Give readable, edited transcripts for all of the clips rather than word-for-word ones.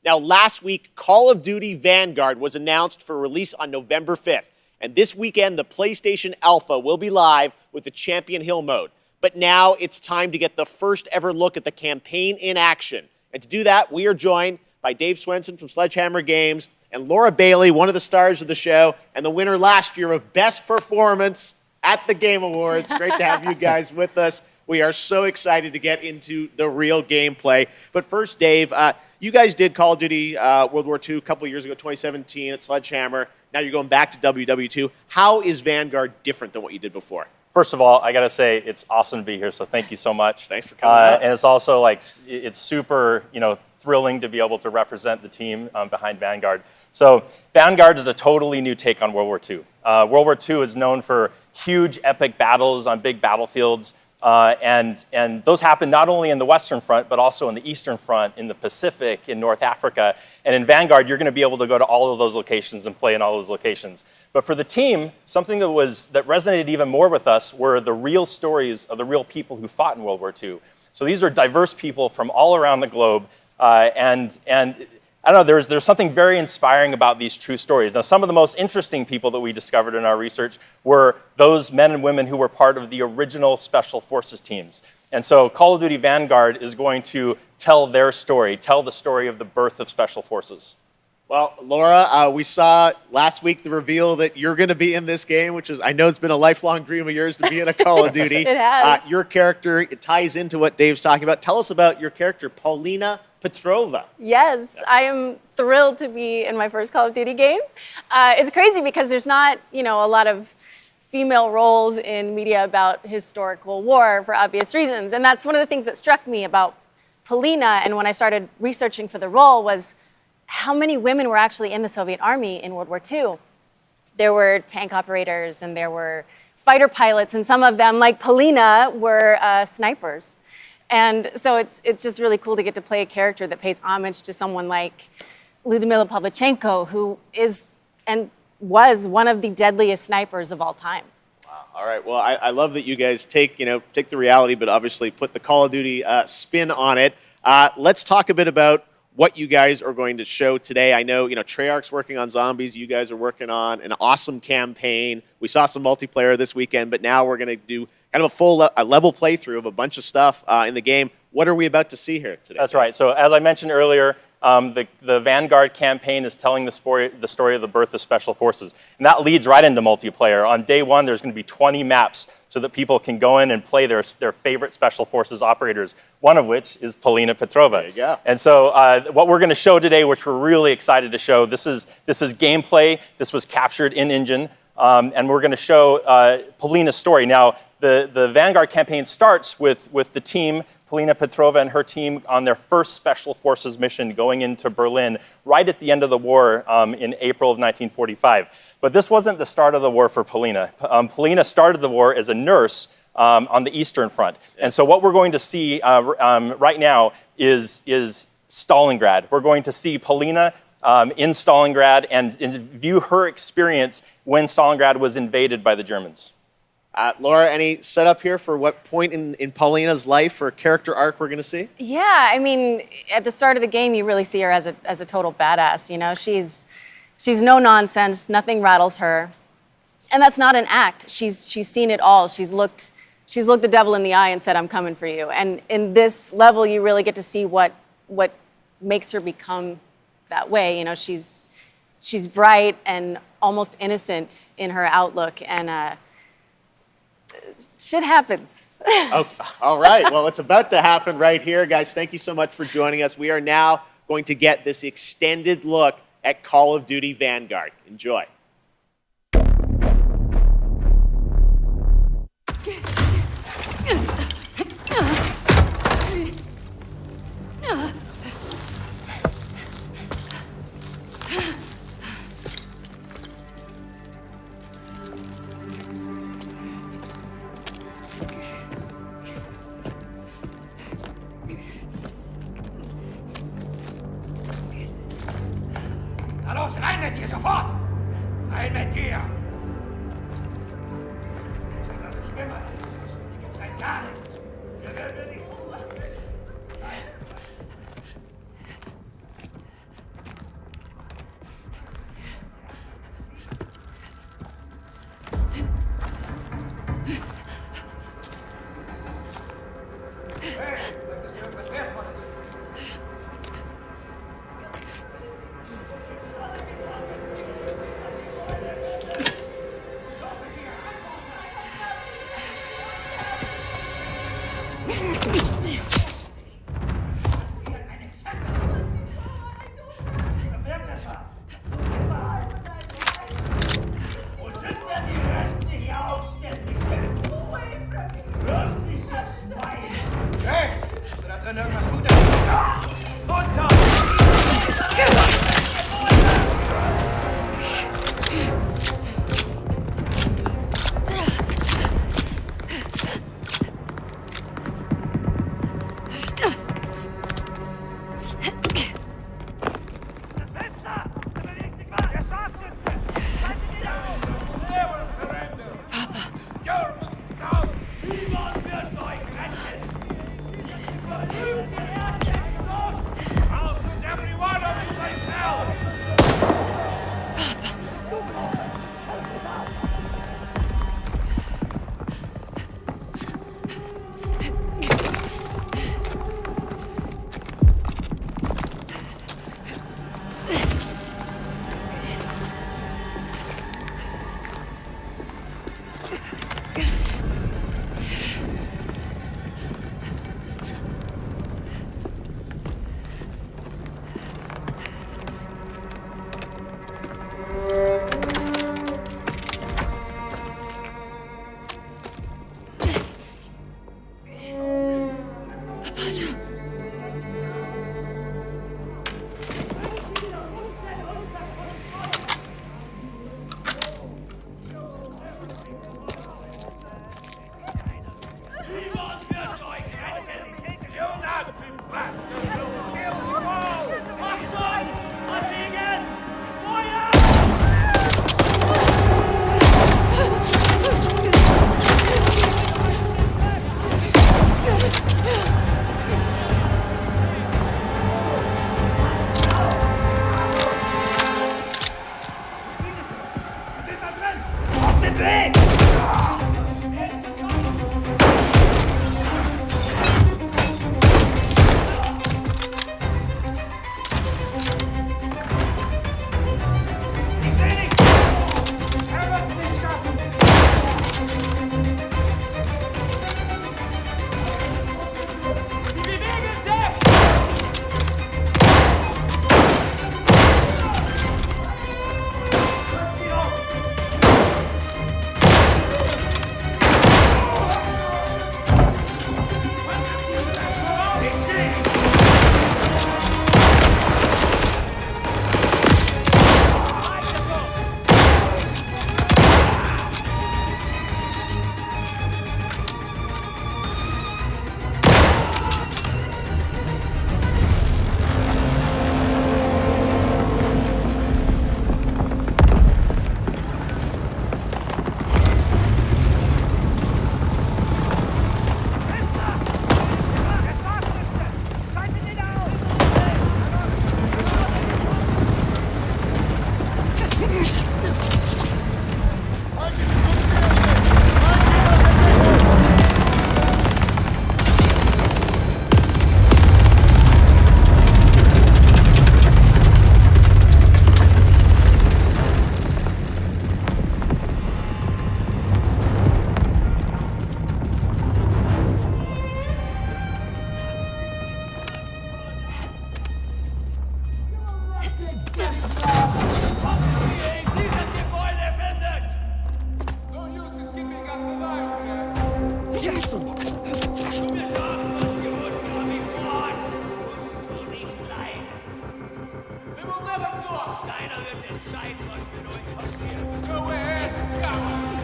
Now, last week, Call of Duty Vanguard was announced for release on November 5th. And this weekend, the PlayStation Alpha will be live with the Champion Hill mode. But now it's time to get the first ever look at the campaign in action. And to do that, we are joined by Dave Swenson from Sledgehammer Games and Laura Bailey, one of the stars of the show and the winner last year of Best Performance at the Game Awards. Great to have you guys with us. We are so excited to get into the real gameplay. But first, Dave, you guys did Call of Duty World War II a couple years ago, 2017 at Sledgehammer. Now you're going back to WW2. How is Vanguard different than what you did before? First of all, I got to say it's awesome to be here, so thank you so much. Thanks for coming out. And it's also like it's super, thrilling to be able to represent the team behind Vanguard. So Vanguard is a totally new take on World War II. World War II is known for huge, epic battles on big battlefields. And those happen not only in the Western Front, but also in the Eastern Front, in the Pacific, in North Africa. And in Vanguard, you're going to be able to go to all of those locations and play in all those locations. But for the team, something that resonated even more with us were the real stories of the real people who fought in World War II. So these are diverse people from all around the globe. And I don't know, there's something very inspiring about these true stories. Now, some of the most interesting people that we discovered in our research were those men and women who were part of the original Special Forces teams. And so Call of Duty Vanguard is going to tell their story, tell the story of the birth of Special Forces. Well, Laura, we saw last week the reveal that you're going to be in this game, which is, I know it's been a lifelong dream of yours to be in a Call of Duty. It has. Your character, it ties into what Dave's talking about. Tell us about your character, Paulina Petrova. Yes, I am thrilled to be in my first Call of Duty game. It's crazy because there's not, a lot of female roles in media about historical war for obvious reasons. And that's one of the things that struck me about Paulina, and when I started researching for the role, was how many women were actually in the Soviet army in World War II. There were tank operators and there were fighter pilots, and some of them, like Paulina, were snipers. And so it's just really cool to get to play a character that pays homage to someone like Lyudmila Pavlichenko, who is and was one of the deadliest snipers of all time. Wow. All right. Well, I love that you guys take the reality, but obviously put the Call of Duty spin on it. Let's talk a bit about what you guys are going to show today. I know, Treyarch's working on zombies. You guys are working on an awesome campaign. We saw some multiplayer this weekend, but now we're going to do kind of a full level playthrough of a bunch of stuff in the game. What are we about to see here today? That's right. So as I mentioned earlier, the Vanguard campaign is telling the story of the birth of Special Forces. And that leads right into multiplayer. On day one, there's going to be 20 maps so that people can go in and play their favorite Special Forces operators, one of which is Paulina Petrova. There you go. And so what we're going to show today, which we're really excited to show, this is gameplay. This was captured in engine. And we're going to show Paulina's story. Now, the Vanguard campaign starts with the team, Paulina Petrova and her team, on their first Special Forces mission going into Berlin right at the end of the war in April of 1945. But this wasn't the start of the war for Paulina. Paulina started the war as a nurse on the Eastern Front. And so what we're going to see right now is Stalingrad. We're going to see Paulina in Stalingrad and view her experience when Stalingrad was invaded by the Germans. Laura, any setup here for what point in Paulina's life or character arc we're going to see? Yeah, I mean, at the start of the game, you really see her as a total badass. She's no nonsense. Nothing rattles her, and that's not an act. She's seen it all. She's looked the devil in the eye and said, "I'm coming for you." And in this level, you really get to see what makes her become that way. She's bright and almost innocent in her outlook, and shit happens. Okay. All right. Well, it's about to happen right here. Guys, thank you so much for joining us. We are now going to get this extended look at Call of Duty Vanguard. Enjoy. Na los, rein mit dir, sofort! Rein mit dir! Das ist schlimmer. Hier gibt's rein gar nichts. Hier werden wir nicht umlachen. will never talk! Keiner wird entscheiden, was mit euch passiert. Go ahead, cowards!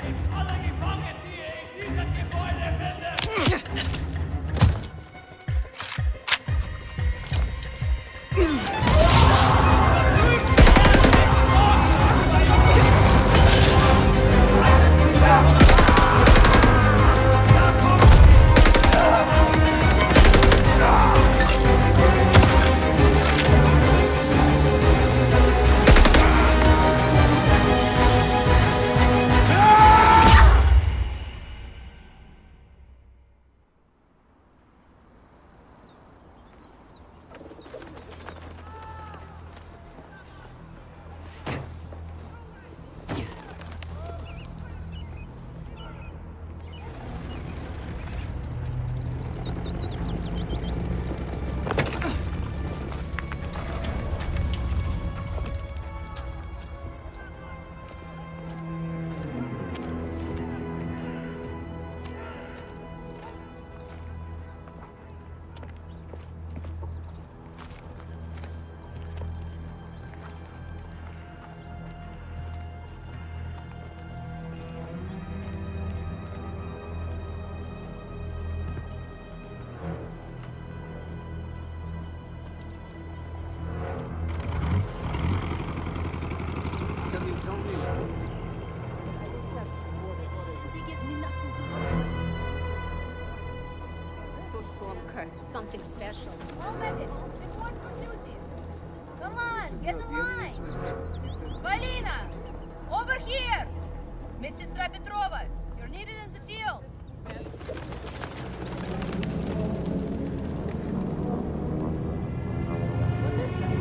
Nehmt alle gefangen, die ihr in diesem Gebäude findet! Something special. Already, report for duty. Come on, get in line. Valina, over here. Медсестра Petrova, you're needed in the field. What is that?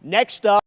Next up.